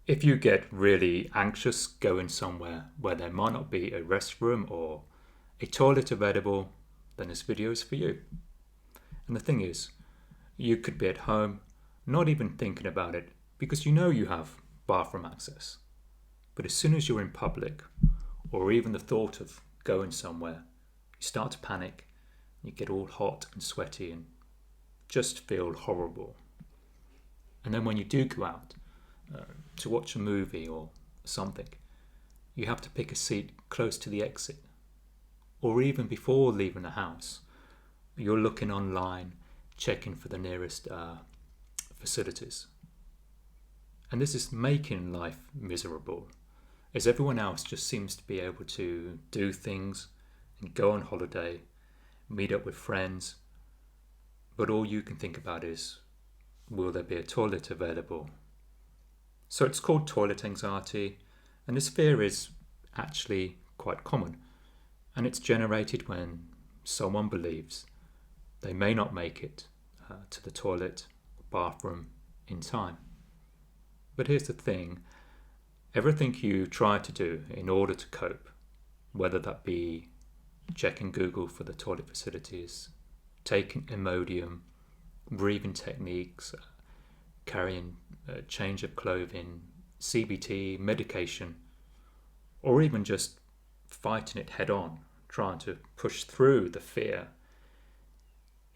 If you get really anxious going somewhere where there might not be a restroom or a toilet available, then this video is for you. And the thing is, you could be at home, not even thinking about it, because you know you have bathroom access. But as soon as you're in public, or even the thought of going somewhere, you start to panic, you get all hot and sweaty and just feel horrible. And then when you do go out to watch a movie or something, you have to pick a seat close to the exit. Or even before leaving the house, you're looking online, checking for the nearest facilities. And this is making life miserable, as everyone else just seems to be able to do things and go on holiday, meet up with friends, but all you can think about is, will there be a toilet available? So it's called toilet anxiety, and this fear is actually quite common, and it's generated when someone believes they may not make it to the toilet or bathroom in time. But here's the thing, everything you try to do in order to cope, whether that be checking Google for the toilet facilities, taking Imodium, breathing techniques, carrying a change of clothing, CBT, medication, or even just fighting it head on, trying to push through the fear,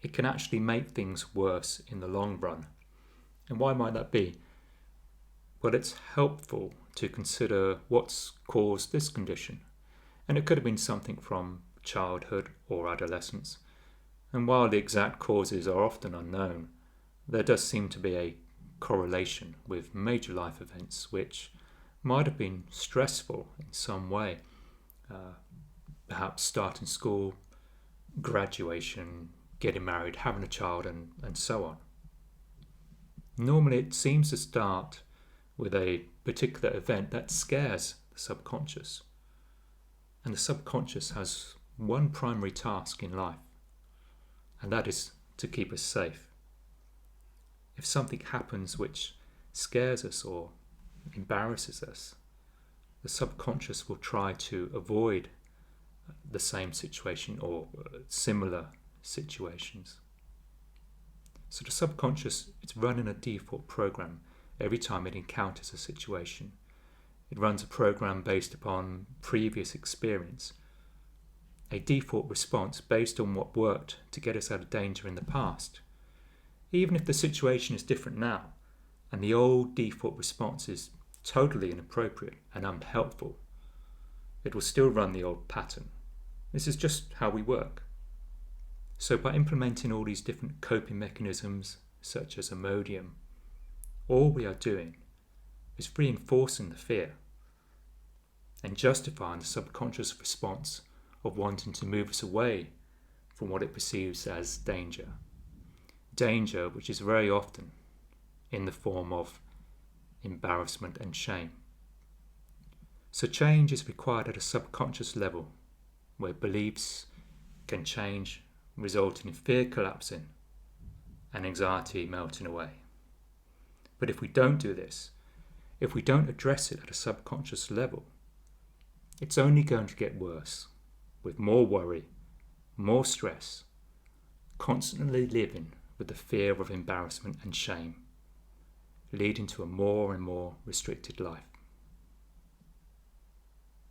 it can actually make things worse in the long run. And why might that be? Well, it's helpful to consider what's caused this condition. And it could have been something from childhood or adolescence. And while the exact causes are often unknown, there does seem to be a correlation with major life events which might have been stressful in some way. Perhaps starting school, graduation, getting married, having a child, and so on. Normally it seems to start with a particular event that scares the subconscious. And the subconscious has one primary task in life, and that is to keep us safe. If something happens which scares us or embarrasses us, the subconscious will try to avoid the same situation or similar situations. So the subconscious, it's running a default program every time it encounters a situation. It runs a program based upon previous experience, a default response based on what worked to get us out of danger in the past. Even if the situation is different now, and the old default response is totally inappropriate and unhelpful, it will still run the old pattern. This is just how we work. So by implementing all these different coping mechanisms, such as Imodium, all we are doing is reinforcing the fear and justifying the subconscious response of wanting to move us away from what it perceives as danger. Danger which is very often in the form of embarrassment and shame. So change is required at a subconscious level where beliefs can change, resulting in fear collapsing and anxiety melting away. But if we don't do this, if we don't address it at a subconscious level, it's only going to get worse, with more worry, more stress, constantly living with the fear of embarrassment and shame, leading to a more and more restricted life.